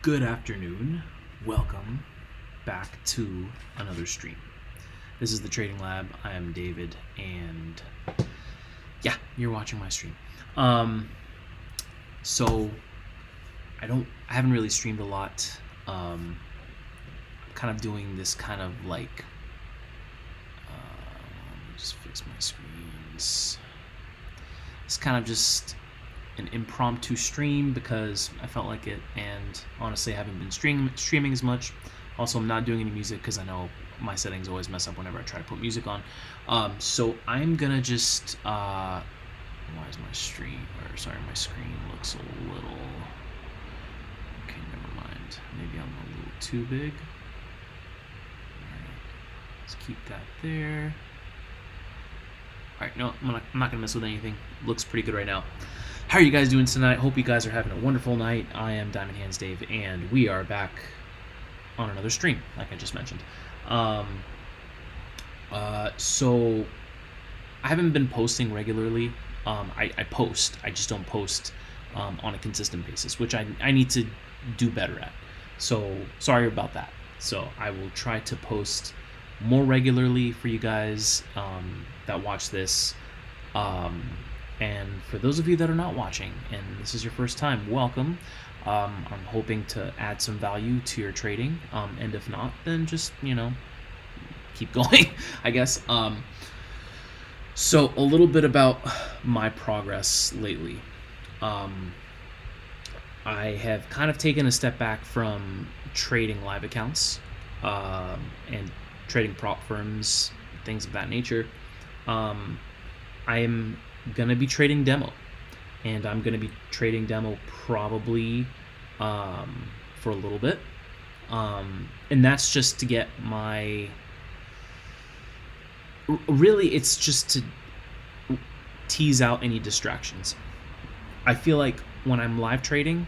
Good afternoon. Welcome back to another stream. This is the Trading Lab. I am David, and yeah, you're watching my stream. So I haven't really streamed a lot. I'm kind of doing this kind of like, let me just fix my screens. It's kind of just an impromptu stream because I felt like it, and honestly I haven't been streaming as much. Also, I'm not doing any music because I know my settings always mess up whenever I try to put music on. So I'm gonna just why is my screen looks a little, okay, never mind, maybe I'm a little too big. Alright, let's keep that there. Alright, no, I'm not gonna mess with anything. Looks pretty good right now. How are you guys doing tonight? Hope you guys are having a wonderful night. I am Diamond Hands Dave, and we are back on another stream, like I just mentioned. So I haven't been posting regularly. I post. I just don't post on a consistent basis, which I need to do better at. So sorry about that. So I will try to post more regularly for you guys that watch this. And for those of you that are not watching, and this is your first time, welcome. I'm hoping to add some value to your trading, and if not, then just, keep going, I guess. So a little bit about my progress lately. I have kind of taken a step back from trading live accounts and trading prop firms, things of that nature. I am gonna be trading demo, and I'm gonna be trading demo probably for a little bit, and that's just to get my, really it's just to tease out any distractions. I feel like when I'm live trading,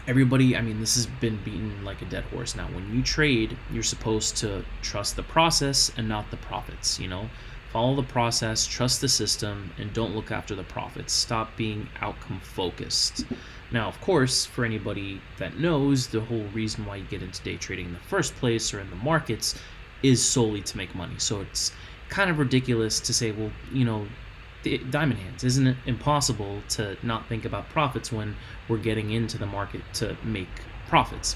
everybody, this has been beaten like a dead horse now. When you trade, you're supposed to trust the process and not the profits, Follow the process, trust the system, and don't look after the profits. Stop being outcome focused. Now, of course, for anybody that knows, the whole reason why you get into day trading in the first place or in the markets is solely to make money. So it's kind of ridiculous to say, well, Diamond Hands, isn't it impossible to not think about profits when we're getting into the market to make profits?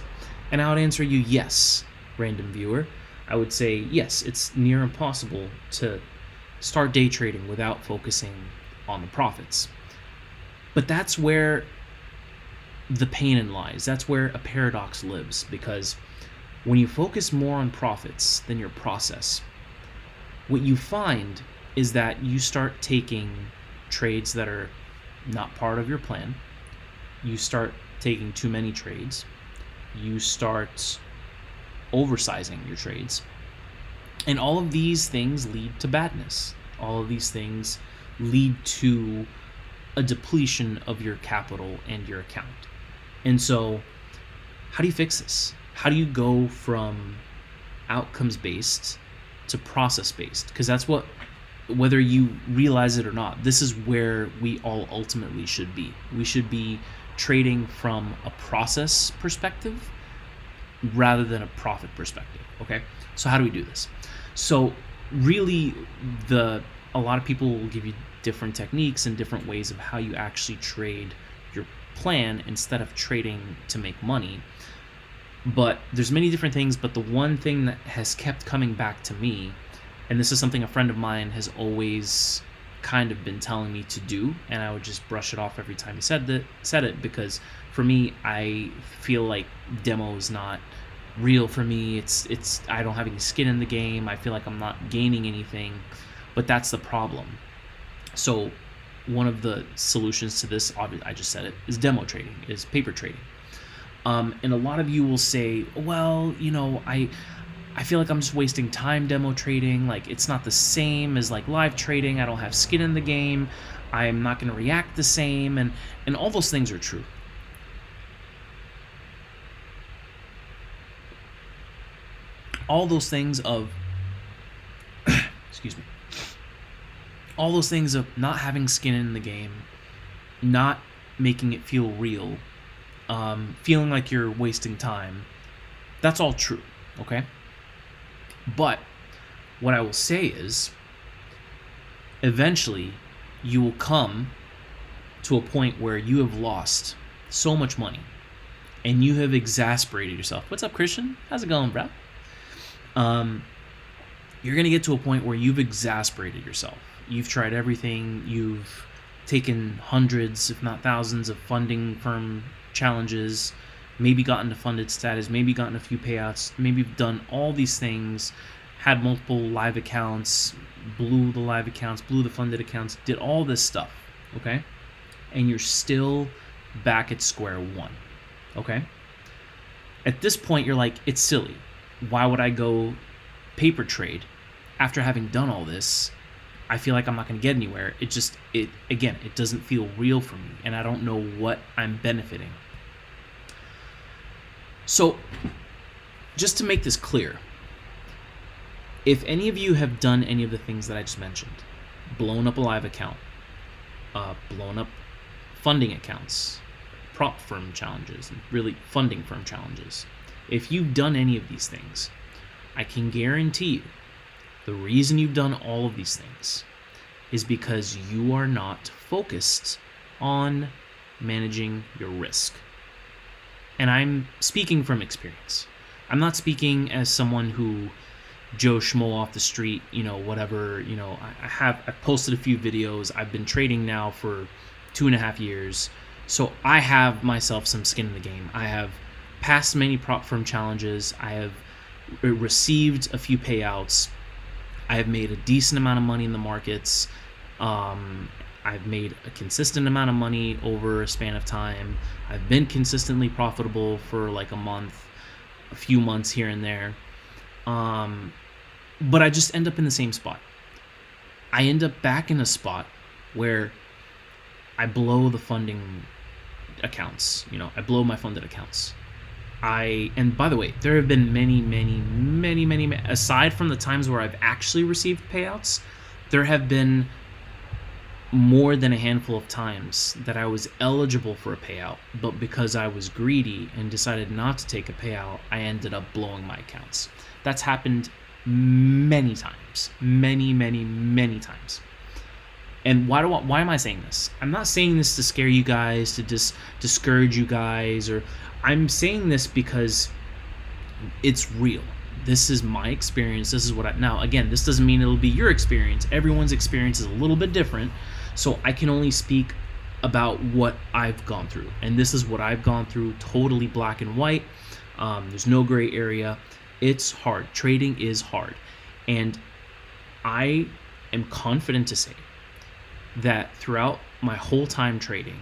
And I would answer you, yes, random viewer. I would say, yes, it's near impossible to start day trading without focusing on the profits. But that's where the pain lies. That's where a paradox lives, because when you focus more on profits than your process, what you find is that you start taking trades that are not part of your plan. You start taking too many trades. You start oversizing your trades. And all of these things lead to badness. All of these things lead to a depletion of your capital and your account. And so, how do you fix this? How do you go from outcomes-based to process-based? Because that's what, whether you realize it or not, this is where we all ultimately should be. We should be trading from a process perspective rather than a profit perspective, okay? So how do we do this? So really, a lot of people will give you different techniques and different ways of how you actually trade your plan instead of trading to make money. But there's many different things, but the one thing that has kept coming back to me, and this is something a friend of mine has always kind of been telling me to do, and I would just brush it off every time he said it, because for me, I feel like demo is not real for me. It's I don't have any skin in the game. I feel like I'm not gaining anything, but that's the problem. So one of the solutions to this, obviously I just said it, is demo trading, is paper trading. And a lot of you will say, well, I feel like I'm just wasting time demo trading. Like, it's not the same as like live trading. I don't have skin in the game. I'm not going to react the same, and all those things are true. All those things of excuse me, all those things of not having skin in the game, not making it feel real, feeling like you're wasting time. That's all true, okay? But what I will say is, eventually, you will come to a point where you have lost so much money and you have exasperated yourself. What's up, Christian? How's it going, bro? You're going to get to a point where you've exasperated yourself. You've tried everything. You've taken hundreds, if not thousands, of funding firm challenges, maybe gotten to funded status, maybe gotten a few payouts, maybe you've done all these things, had multiple live accounts, blew the live accounts, blew the funded accounts, did all this stuff, okay? And you're still back at square one, okay? At this point, you're like, it's silly. Why would I go paper trade after having done all this? I feel like I'm not going to get anywhere. It doesn't feel real for me, and I don't know what I'm benefiting. So, just to make this clear, if any of you have done any of the things that I just mentioned, blown up a live account, blown up funding accounts, prop firm challenges, and really funding firm challenges, if you've done any of these things, I can guarantee you the reason you've done all of these things is because you are not focused on managing your risk. And I'm speaking from experience. I'm not speaking as someone who Joe Schmo off the street, whatever, I've posted a few videos. I've been trading now for 2.5 years. So I have myself some skin in the game. I have passed many prop firm challenges. I have received a few payouts. I have made a decent amount of money in the markets. I've made a consistent amount of money over a span of time. I've been consistently profitable for like a month, a few months here and there. But I just end up in the same spot. I end up back in a spot where I blow the funding accounts. I blow my funded accounts. And by the way, there have been many, aside from the times where I've actually received payouts, there have been more than a handful of times that I was eligible for a payout, but because I was greedy and decided not to take a payout, I ended up blowing my accounts. That's happened many times, many times. And why am I saying this? I'm not saying this to scare you guys, to discourage you guys, or I'm saying this because it's real. This is my experience. This is now again, this doesn't mean it'll be your experience. Everyone's experience is a little bit different. So I can only speak about what I've gone through. And this is what I've gone through, totally black and white. There's no gray area. It's hard. Trading is hard. And I am confident to say that throughout my whole time trading,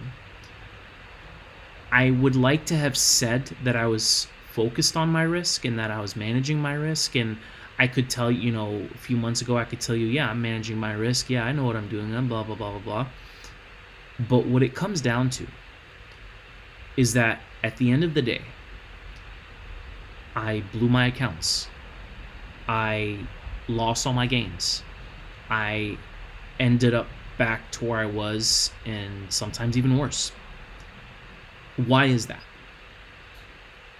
I would like to have said that I was focused on my risk and that I was managing my risk. And I could tell you, a few months ago, I could tell you, yeah, I'm managing my risk. Yeah, I know what I'm doing. I'm blah, blah, blah, blah, blah. But what it comes down to is that at the end of the day, I blew my accounts. I lost all my gains. I ended up back to where I was, and sometimes even worse. Why is that?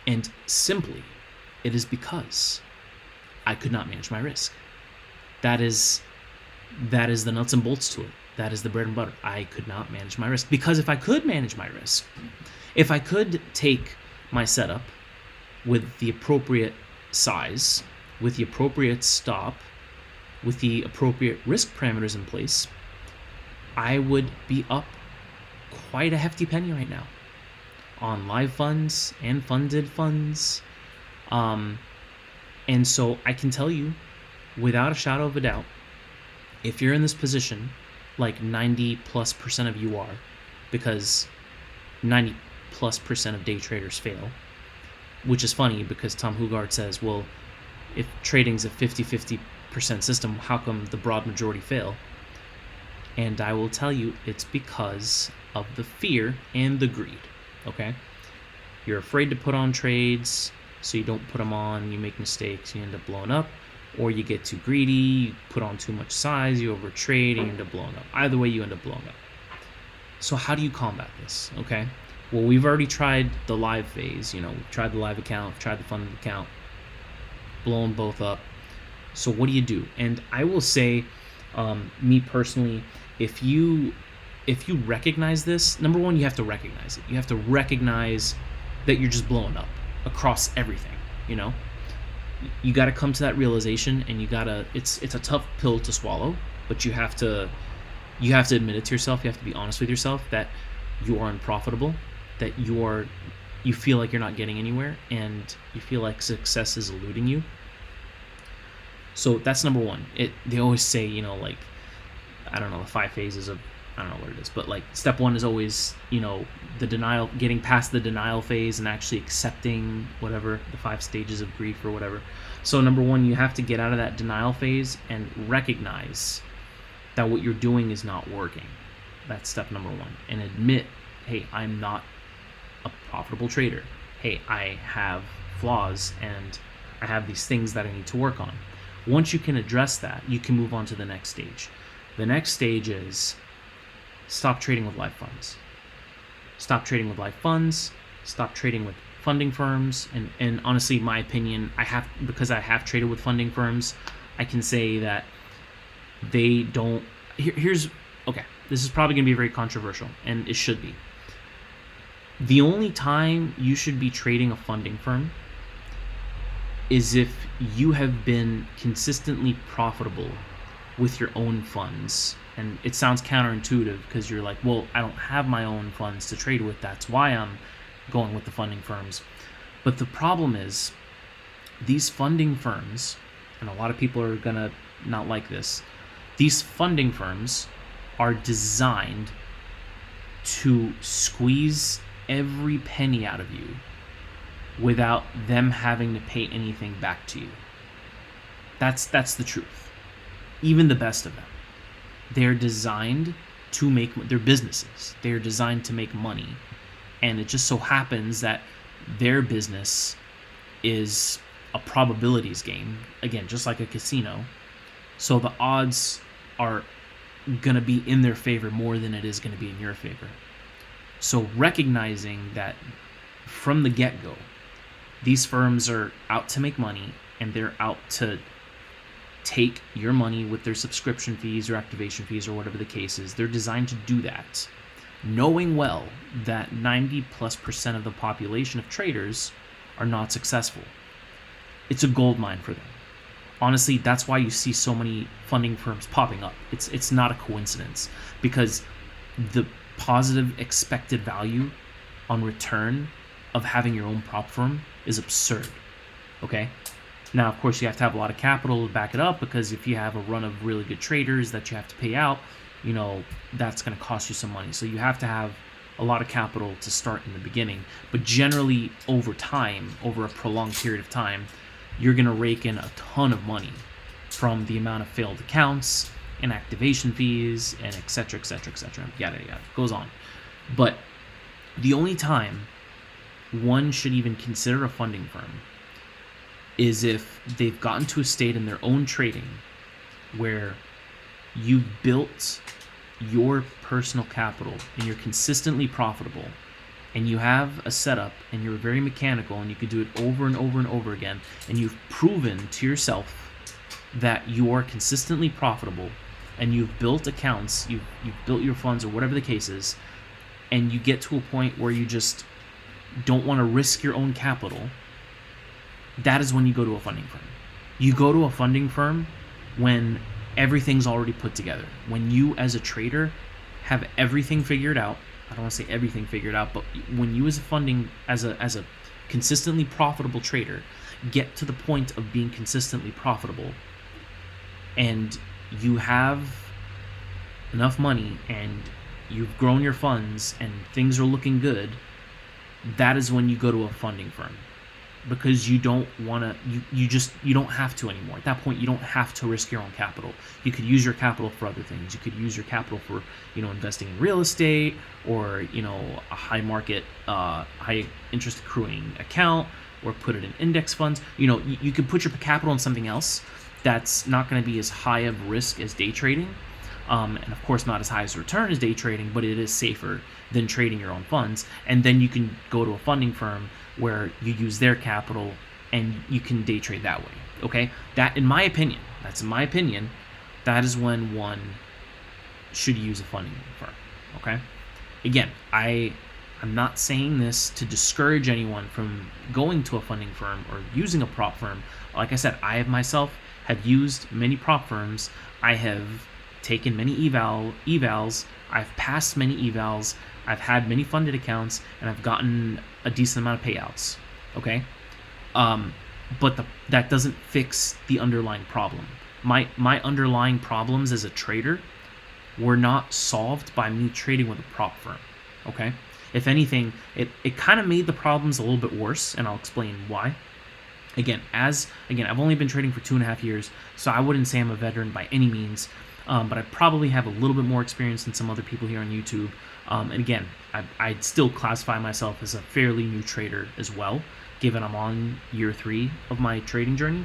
And simply, it is because I could not manage my risk. That is the nuts and bolts to it. That is the bread and butter. I could not manage my risk. Because if I could manage my risk, if I could take my setup with the appropriate size, with the appropriate stop, with the appropriate risk parameters in place, I would be up quite a hefty penny right now on live funds and funded funds. And so I can tell you, without a shadow of a doubt, if you're in this position, like 90+% of you are, because 90+% of day traders fail, which is funny because Tom Hugard says, well, if trading's a 50-50% system, how come the broad majority fail? And I will tell you, it's because of the fear and the greed, okay? You're afraid to put on trades, so you don't put them on, you make mistakes, you end up blowing up, or you get too greedy, you put on too much size, you overtrade, and you end up blowing up. Either way, you end up blowing up. So how do you combat this, okay? Well, we've already tried the live phase. We've tried the live account, we've tried the funded account, blown both up. So what do you do? And I will say, me personally, if you recognize this, number one, you have to recognize it. You have to recognize that you're just blowing up across everything. You got to come to that realization, and it's a tough pill to swallow, but you have to admit it to yourself. You have to be honest with yourself that you are unprofitable, that you feel like you're not getting anywhere, and you feel like success is eluding you. So that's number one. They always say, like, I don't know, the 5 phases of, I don't know what it is, but like step 1 is always, the denial, getting past the denial phase and actually accepting whatever, the 5 stages of grief or whatever. So number 1, you have to get out of that denial phase and recognize that what you're doing is not working. That's step number 1. And admit, hey, I'm not a profitable trader. Hey, I have flaws and I have these things that I need to work on. Once you can address that, you can move on to the next stage. The next stage is stop trading with live funds. Stop trading with live funds. Stop trading with funding firms. And honestly, my opinion, because I have traded with funding firms, I can say that they don't. Okay, this is probably going to be very controversial, and it should be. The only time you should be trading a funding firm is if you have been consistently profitable with your own funds. And it sounds counterintuitive because you're like, well, I don't have my own funds to trade with. That's why I'm going with the funding firms. But the problem is, these funding firms, and a lot of people are gonna not like this, these funding firms are designed to squeeze every penny out of you without them having to pay anything back to you. That's the truth. Even the best of them. They're designed to make their businesses. They're designed to make money. And it just so happens that their business is a probabilities game. Again, just like a casino. So the odds are going to be in their favor more than it is going to be in your favor. So recognizing that from the get-go, these firms are out to make money, and they're out to take your money with their subscription fees or activation fees or whatever the case is. They're designed to do that, knowing well that 90+% of the population of traders are not successful. It's a gold mine for them. Honestly, that's why you see so many funding firms popping up. It's not a coincidence, because the positive expected value on return of having your own prop firm is absurd. Okay? Now, of course, you have to have a lot of capital to back it up, because if you have a run of really good traders that you have to pay out, that's going to cost you some money. So you have to have a lot of capital to start in the beginning. But generally, over time, over a prolonged period of time, you're going to rake in a ton of money from the amount of failed accounts and activation fees and et cetera, yada, yada. It goes on. But the only time one should even consider a funding firm is if they've gotten to a state in their own trading where you've built your personal capital and you're consistently profitable, and you have a setup and you're very mechanical and you can do it over and over and over again, and you've proven to yourself that you are consistently profitable, and you've built accounts, you've built your funds or whatever the case is, and you get to a point where you just don't want to risk your own capital, that is when you go to a funding firm. You go to a funding firm when everything's already put together. When you as a trader have everything figured out. I don't want to say everything figured out, but when you as a consistently profitable trader get to the point of being consistently profitable, and you have enough money and you've grown your funds and things are looking good, that is when you go to a funding firm. Because you don't want to, you don't have to anymore. At that point, you don't have to risk your own capital. You could use your capital for other things. You could use your capital for, investing in real estate, or, a high interest accruing account, or put it in index funds. You could put your capital in something else that's not going to be as high of risk as day trading. And of course not as high as a return as day trading, but it is safer than trading your own funds. And then you can go to a funding firm where you use their capital and you can day trade that way. Okay, that's in my opinion, that is when one should use a funding firm. Okay, again, I'm not saying this to discourage anyone from going to a funding firm or using a prop firm. Like I said, I myself have used many prop firms. I have taken many evals. I've passed many evals. I've had many funded accounts, and I've gotten a decent amount of payouts. Okay, but that doesn't fix the underlying problem. My underlying problems as a trader were not solved by me trading with a prop firm. Okay, if anything, it kind of made the problems a little bit worse, and I'll explain why. Again, I've only been trading for 2.5 years, so I wouldn't say I'm a veteran by any means, but I probably have a little bit more experience than some other people here on YouTube. And again, I'd still classify myself as a fairly new trader as well, given I'm on year 3 of my trading journey.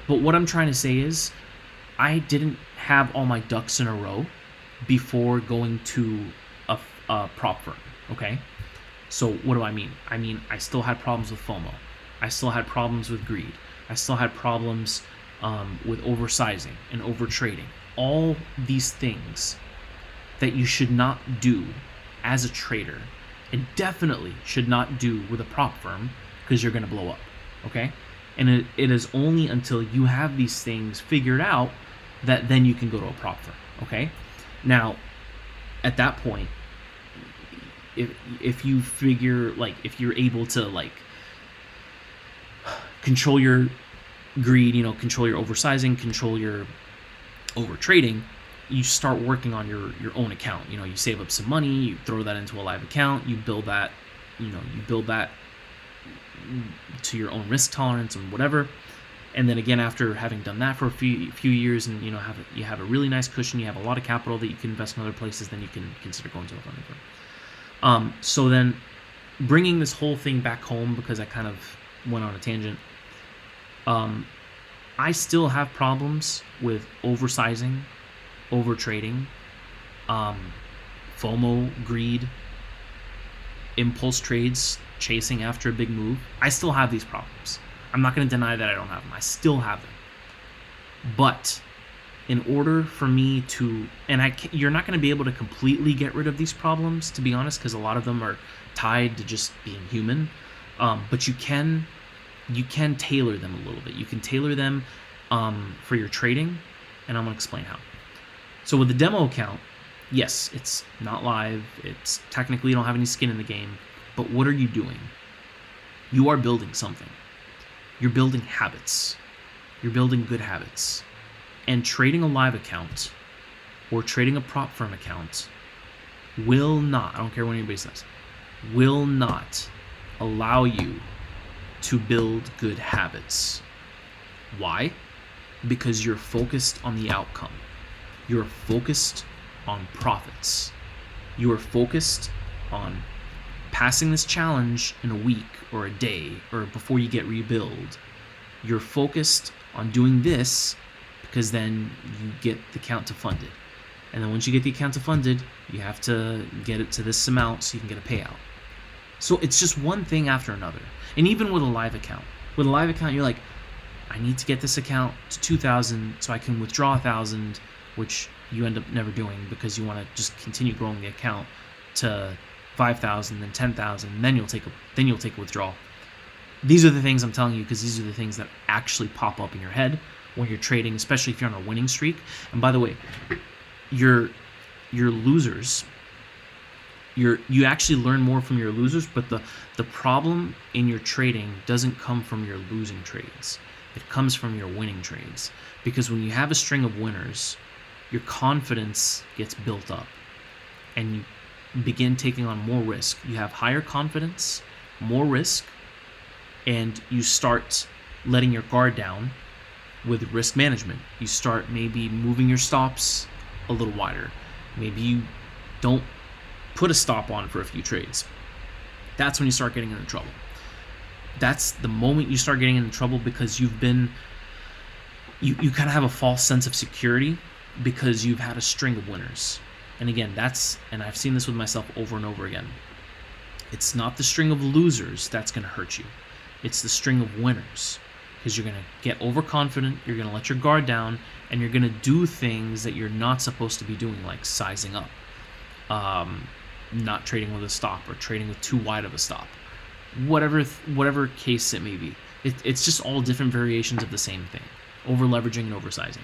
But what I'm trying to say is, I didn't have all my ducks in a row before going to a prop firm. Okay, so what do I mean? I mean, I still had problems with FOMO. I still had problems with greed. I still had problems with oversizing and overtrading. All these things that you should not do as a trader, and definitely should not do with a prop firm, because you're going to blow up. Okay, and it is only until you have these things figured out that then you can go to a prop firm. Okay, now at that point, if you figure, like, if you're able to, like, control your greed, control your oversizing, control your overtrading, you start working on your own account. You save up some money, you throw that into a live account, you build that to your own risk tolerance and whatever. And then again, after having done that for a few years, and you have a really nice cushion, you have a lot of capital that you can invest in other places, then you can consider going to a funding firm. So then, bringing this whole thing back home, because I kind of went on a tangent, I still have problems with oversizing, overtrading, FOMO, greed, impulse trades, chasing after a big move. I still have these problems. I'm not going to deny that I don't have them. I still have them. But in order for me to, and you're not going to be able to completely get rid of these problems, to be honest, because a lot of them are tied to just being human. But you can tailor them a little bit. You can tailor them for your trading, and I'm going to explain how. So with the demo account, yes, it's not live. It's technically, you don't have any skin in the game. But what are you doing? You are building something. You're building habits. You're building good habits. And trading a live account or trading a prop firm account will not, I don't care what anybody says, will not allow you to build good habits. Why? Because you're focused on the outcome. You're focused on profits. You are focused on passing this challenge in a week or a day or before you get rebuild. You're focused on doing this because then you get the account to funded. And then once you get the account to funded, you have to get it to this amount so you can get a payout. So it's just one thing after another. And even with a live account, you're like, I need to get this account to 2,000 so I can withdraw 1,000, which you end up never doing because you want to just continue growing the account to 5,000, then 10,000, and then you'll take a withdrawal. These are the things I'm telling you because these are the things that actually pop up in your head when you're trading, especially if you're on a winning streak. And by the way, your losers, you actually learn more from your losers, but the problem in your trading doesn't come from your losing trades. It comes from your winning trades. Because when you have a string of winners, your confidence gets built up and you begin taking on more risk. You have higher confidence, more risk, and you start letting your guard down with risk management. You start maybe moving your stops a little wider. Maybe you don't put a stop on for a few trades. That's when you start getting into trouble. That's the moment you start getting into trouble because you kind of have a false sense of security because you've had a string of winners. And again, and I've seen this with myself over and over again. It's not the string of losers that's going to hurt you. It's the string of winners, because you're going to get overconfident, you're going to let your guard down, and you're going to do things that you're not supposed to be doing, like sizing up, not trading with a stop, or trading with too wide of a stop, whatever case it may be. It's just all different variations of the same thing: over leveraging and oversizing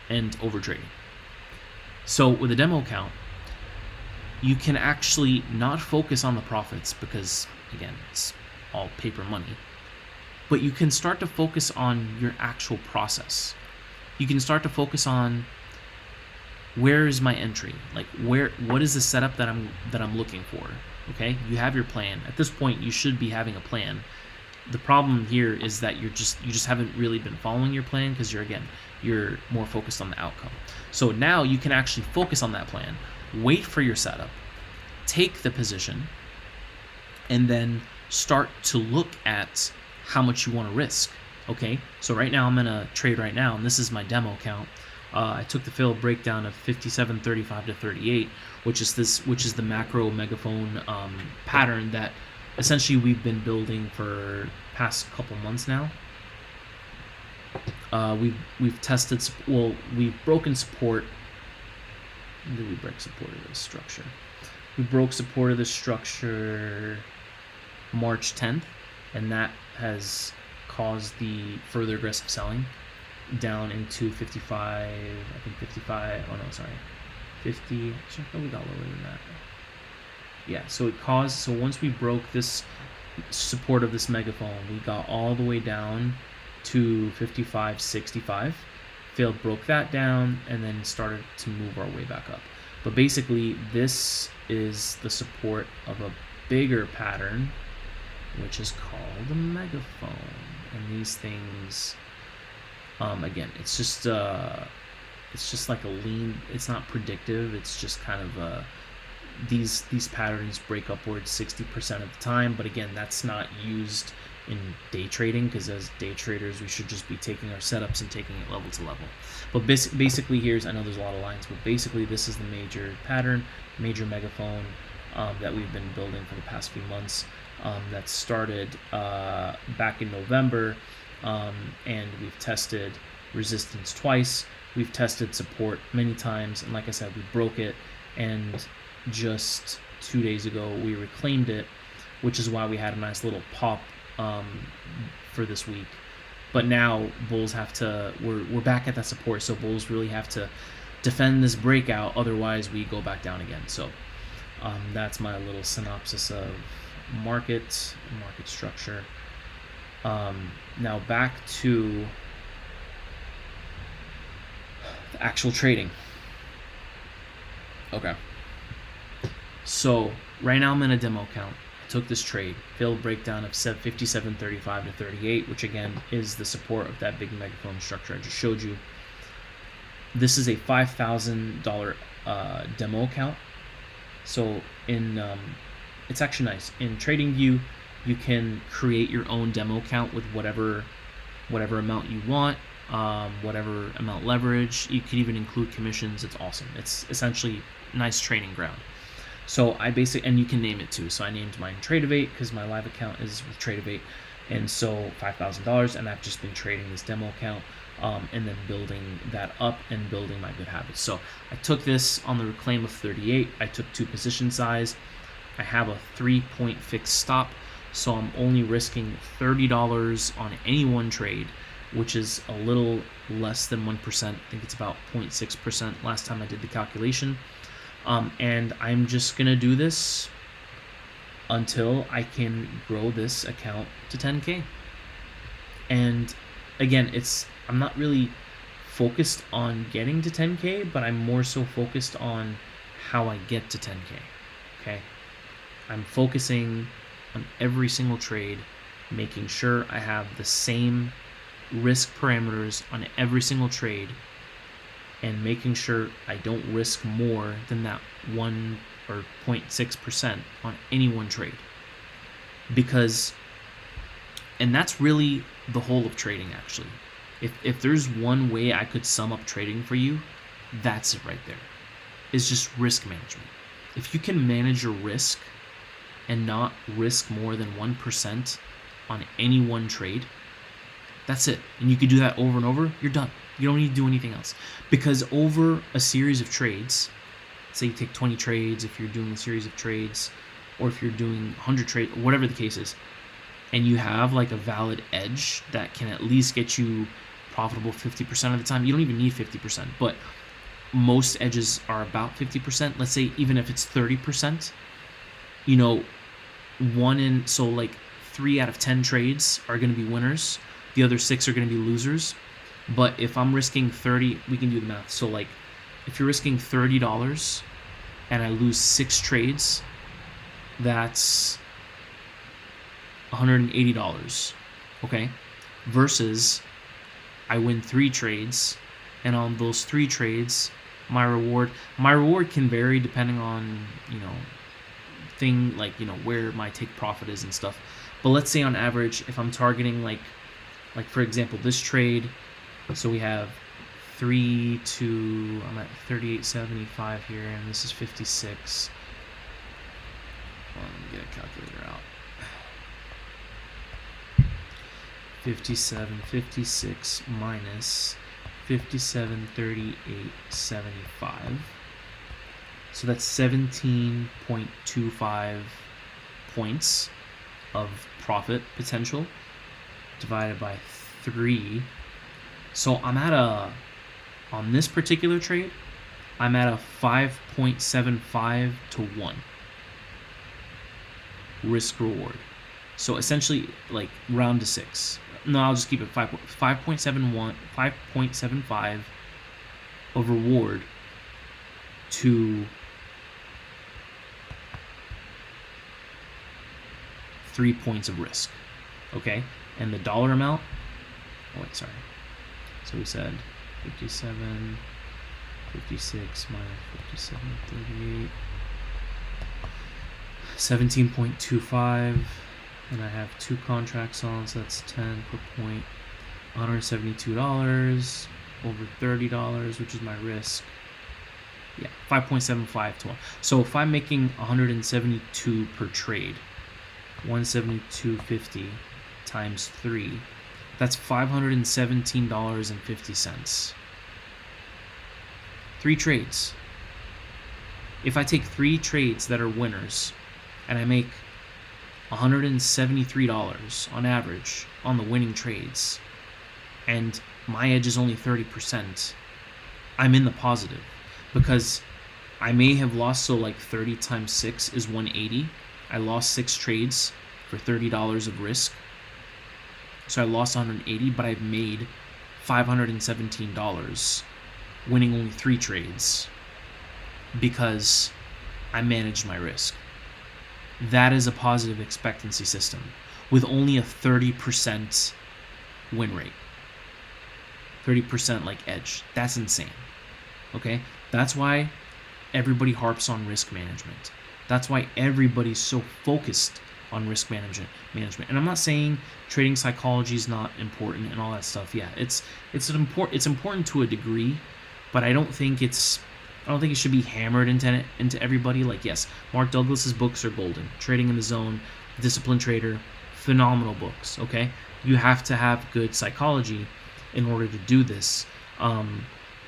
and over trading. So with a demo account, you can actually not focus on the profits, because again, it's all paper money, but you can start to focus on your actual process. You can start to focus on, where is my entry? Like, what is the setup that I'm looking for? Okay, you have your plan. At this point, you should be having a plan. The problem here is that you just haven't really been following your plan, because you're more focused on the outcome. So now you can actually focus on that plan, wait for your setup, take the position, and then start to look at how much you want to risk. Okay, so right now I'm in a trade right now, and this is my demo account. I took the failed breakdown of 57.35 to 38, which is the macro megaphone pattern that essentially we've been building for past couple months now. We've tested, we've broken support. When did we break support of this structure? We broke support of this structure March 10th, and that has caused the further aggressive selling down into 55. I think 55. Oh no, sorry, 50. Actually, no, we got lower than that. Yeah, so it caused. So once we broke this support of this megaphone, we got all the way down to 55.65. Failed, broke that down, and then started to move our way back up. But basically, this is the support of a bigger pattern, which is called a megaphone. And these things, again, it's just like a lean. It's not predictive. It's just kind of these patterns break upwards 60% of the time. But again, that's not used in day trading, because as day traders we should just be taking our setups and taking it level to level. But basically, I know there's a lot of lines, but basically this is the major pattern, major megaphone that we've been building for the past few months, that started back in November, and we've tested resistance twice, we've tested support many times, and like I said, we broke it, and just 2 days ago we reclaimed it, which is why we had a nice little pop for this week. But now bulls have to, we're back at that support, so bulls really have to defend this breakout, otherwise we go back down again. So that's my little synopsis of market structure. Now back to the actual trading. Okay, so right now I'm in a demo account. Took this trade, failed breakdown of 57.35 to 38, which again is the support of that big megaphone structure I just showed you. This is a $5,000 demo account. So it's actually nice. In TradingView, you can create your own demo account with whatever amount you want, whatever amount leverage. You could even include commissions. It's awesome. It's essentially a nice training ground. So and you can name it too. So I named mine Tradovate because my live account is with Tradovate, and so $5,000, and I've just been trading this demo account, and then building that up and building my good habits. So I took this on the reclaim of 38. I took 2 position size. I have a 3-point fixed stop, so I'm only risking $30 on any one trade, which is a little less than 1%. I think it's about 0.6% last time I did the calculation. And I'm just gonna do this until I can grow this account to 10K. And again, I'm not really focused on getting to 10K, but I'm more so focused on how I get to 10K. Okay, I'm focusing on every single trade, making sure I have the same risk parameters on every single trade, and making sure I don't risk more than that 1 or 0.6% on any one trade. And that's really the whole of trading, actually. If there's one way I could sum up trading for you, that's it right there. It's just risk management. If you can manage your risk and not risk more than 1% on any one trade, that's it. And you can do that over and over, you're done. You don't need to do anything else. Because over a series of trades, say you take 20 trades, if you're doing a series of trades, or if you're doing 100 trades, whatever the case is, and you have like a valid edge that can at least get you profitable 50% of the time, you don't even need 50%, but most edges are about 50%. Let's say even if it's 30%, you know, so like 3 out of 10 trades are going to be winners. The other 6 are going to be losers. But if I'm risking 30, we can do the math. So like if you're risking $30 and I lose 6 trades, that's $180, okay? Versus I win 3 trades, and on those 3 trades, my reward can vary depending on, where my take profit is and stuff. But let's say on average, if I'm targeting like for example, this trade, so we have 3 to, I'm at 38.75 here, and this is 56. Well, let me get a calculator out. 56 minus 57.3875. So that's 17.25 points of profit potential divided by 3. So I'm at on this particular trade, I'm at a 5.75 to 1 risk reward. So essentially, like, round to 6. No, I'll just keep it 5.75 of reward to 3 points of risk. Okay? And the dollar amount, sorry. So we said 57, 56 minus 57.38, 17.25. And I have 2 contracts on, so that's 10 per point. $172 over $30, which is my risk. Yeah, 5.75 to 1. So if I'm making 172 per trade, 172.50 times 3, that's $517.50. 3 trades. If I take 3 trades that are winners, and I make $173 on average on the winning trades, and my edge is only 30%, I'm in the positive, because I may have lost, so like 30 times 6 is 180. I lost 6 trades for $30 of risk, so I lost 180, but I've made $517 winning only 3 trades because I managed my risk. That is a positive expectancy system with only a 30% win rate. 30% like edge. That's insane. Okay? That's why everybody harps on risk management. That's why everybody's so focused on risk management. And I'm not saying trading psychology is not important and all that stuff. Yeah, it's important to a degree, but I don't think it should be hammered into everybody. Like, yes, Mark Douglas's books are golden. Trading in the Zone, Disciplined Trader, phenomenal books, okay? You have to have good psychology in order to do this,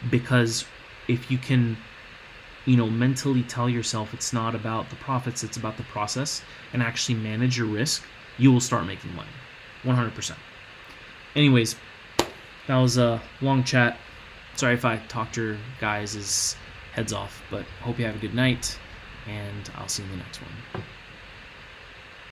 because if you can, mentally tell yourself it's not about the profits, it's about the process, and actually manage your risk, you will start making money, 100%. Anyways, that was a long chat. Sorry if I talked your guys' heads off, but hope you have a good night, and I'll see you in the next one.